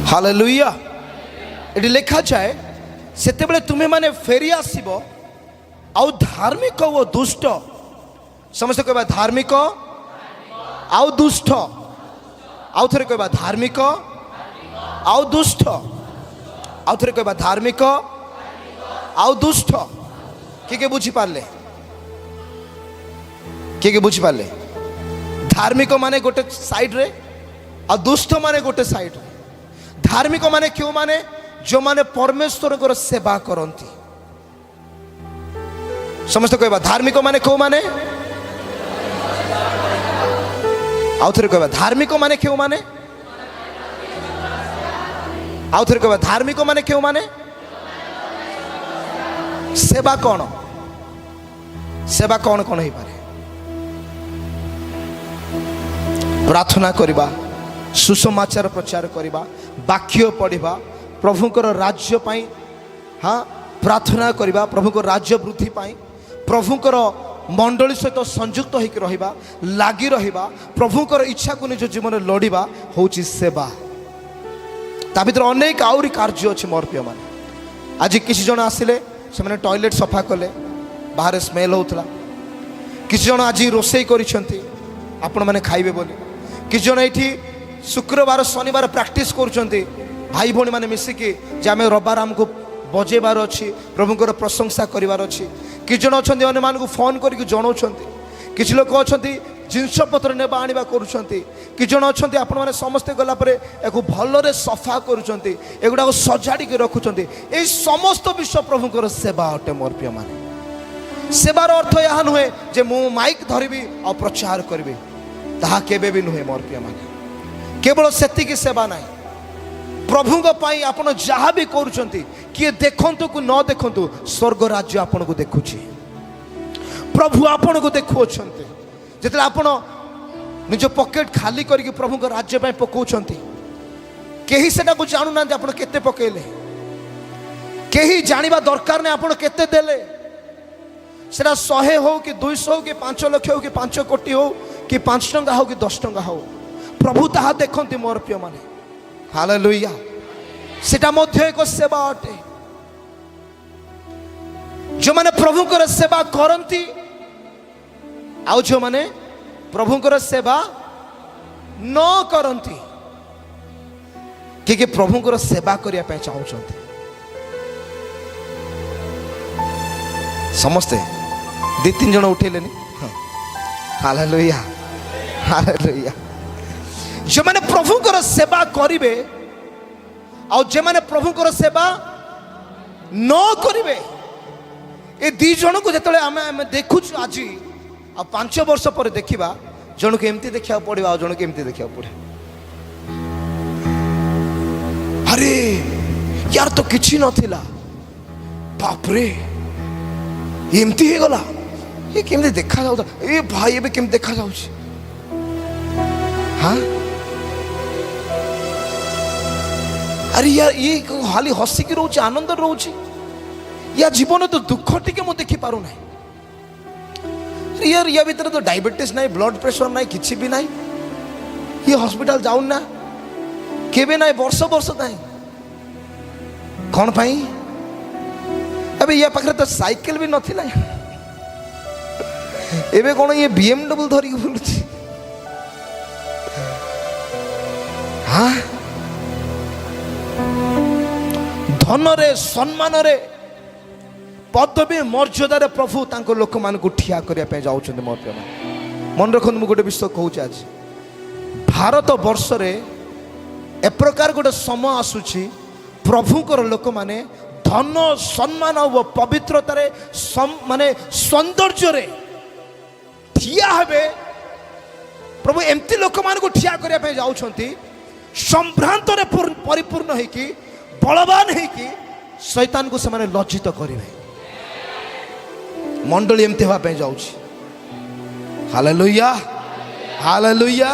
Hallelujah. ये लिखा जाए सेतेबेले तुम्हें माने फेरी आसीबो आउ धार्मिक वो दुष्ट समस्त कहबा धार्मिक आउ दुष्ट आउ थरे कहबा धार्मिक आउ दुष्ट आउ थरे कहबा धार्मिक आउ दुष्ट किए बुझी पारले किए बुझी पारले धार्मिक माने गोटे साइड रे आ दुष्ट माने गोटे साइड रे धार्मिक माने क्यों माने जो माने परमेश्वर को सेवा करती समस्त कहबा धार्मिक माने क्यों माने आउ थरे कहबा धार्मिक माने क्यों माने आउ थरे कहबा धार्मिक माने क्यों माने सेवा कौन कौन ही पारे प्रार्थना करिबा सुसमाचार प्रचार करिबा वाक्य पढ़िबा प्रभुकर राज्य पाई हाँ प्रार्थना करिबा प्रभुकर राज्य वृद्धि पाई प्रभुकर मंडली सहित संयुक्त होकर रहिबा लागी रहिबा प्रभुकर इच्छा को निज जीवन लड़िबा होची सेवा ता भीतर अनेक आउरी कार्य अछि मोर प्रिय माने आज किसी जन आसिले से मैंने टॉयलेट सफा कले बाहर स्मेल होता किसी जन आज रोषे करिसेंती आपण माने खाइबे बोली किसी जन एठी शुक्रवार शनिवार प्रैक्टिस करुछंती भाई भौणी माने मिसिकी जे आमे रविवार हमको बजेबार अच्छी प्रभुकर प्रशंसा करिवार अच्छी किसी जन अच्छा अन्य मानक फोन करके जनाऊँच किसी लोक अच्छा जिनस पत्र नेबा आनिबा करुछंती कि जन अच्छा आपण मैंने समस्ते गलापर एक भलरे सफा करुछंती एगुड़ा सजाड़ी के रखुछंती ए समस्त विश्व प्रभुकर सेवा अटे मोर प्रिय माने सेवार अर्थ यह नुहे जे मु माइक धरिबी आ प्रचार करिबी ताहा केबे भी नुहे मोर प्रिय माने केवल सेतिकी सेवा नाही प्रभुଙ୍କ ପାଇଁ ଆପଣ ଯାହା ବି କରୁଛନ୍ତି କିଏ ଦେଖନ୍ତୁ କି ନ ଦେଖନ୍ତୁ ସ୍ୱର୍ଗ ରାଜ୍ୟ ଆପଣଙ୍କୁ ଦେଖୁଛି ପ୍ରଭୁ ଆପଣଙ୍କୁ ଦେଖୁଅଛନ୍ତି ଯେତେବେଳେ ଆପଣ ନିଜ ପକେଟ ଖାଲି କରିକି ପ୍ରଭୁଙ୍କ ରାଜ୍ୟ ପାଇଁ ପକାଉଛନ୍ତି କେହି ସେଟାକୁ ଜାଣୁନାହାନ୍ତି ଆପଣ କେତେ ପକେଇଲେ କେହି ଜାଣିବା ଦରକାର ନାହିଁ ଆପଣ କେତେ ଦେଲେ ସେଟା 100 ହଉ କି 200 ହଉ କି 5 ଲକ୍ଷ ହଉ କି 5 କୋଟି ହଉ କି 5 ଟଙ୍କା ହଉ କି 10 ଟଙ୍କା ହଉ ପ୍ରଭୁ ତାହା ଦେଖନ୍ତି ମୋର ପ୍ରିୟ ମାନେ हालेलुया सेटा मध्य एक सेवा अटे जो माने प्रभुकर सेवा करती आउ जो माने प्रभुकर सेवा न करती कि प्रभुकर सेवा करने पे चाहते समस्ते 2-3 जन उठेले हालेलुया हालेलुया जो माने प्रभुकर सेवा करिवे आ जे माने प्रभुकर सेवा न करिवे ए 2 जन को जतले आमे देखु आज आ 5 वर्ष पर देखिबा जन को एमती देखिया पड़िबा आ जन को एमती देखिया पड़े अरे यार तो किछि नथिला बाप रे एमती हे गला ये केमते देखा जाउता ए भाई एबे केम देखा जाउछि हां अरे यार ये खाली हसिकी रोचे आनंद रोचे या जीवन तो दुख टी मुझे देखी पार ना यार या भीतर तो डायबिटीज ना ब्लड प्रेशर ना किसी भी ना ये हॉस्पिटल जाऊन ना केबे ना वर्ष वर्ष ना कौन पाई अबे या पाखरे तो साइकिल भी नथिला एबे कौन ये BMW धरी बुलुची हाँ धन रे सम्मान रे पदवी मर्यादा रे प्रभु तांको लोक मान को ठिया करिया पे जाउछन मोर प्रेम मन रखन मु गोटे विषय कहूछ आज भारत वर्ष रे ए प्रकार गोटे समय आसुची प्रभुकर लोक माने धन सम्मान और पवित्रता रे माने सौंदर्य रे ठिया हेबे प्रभु एमती लोक मान को ठिया करिया पे जाउछंती संभ्रांत रे परिपूर्ण है कि बलवान है कि शैतान को से लज्जित करेंगे मंडली एमती हवा जाऊँ हालेलुया हालेलुया।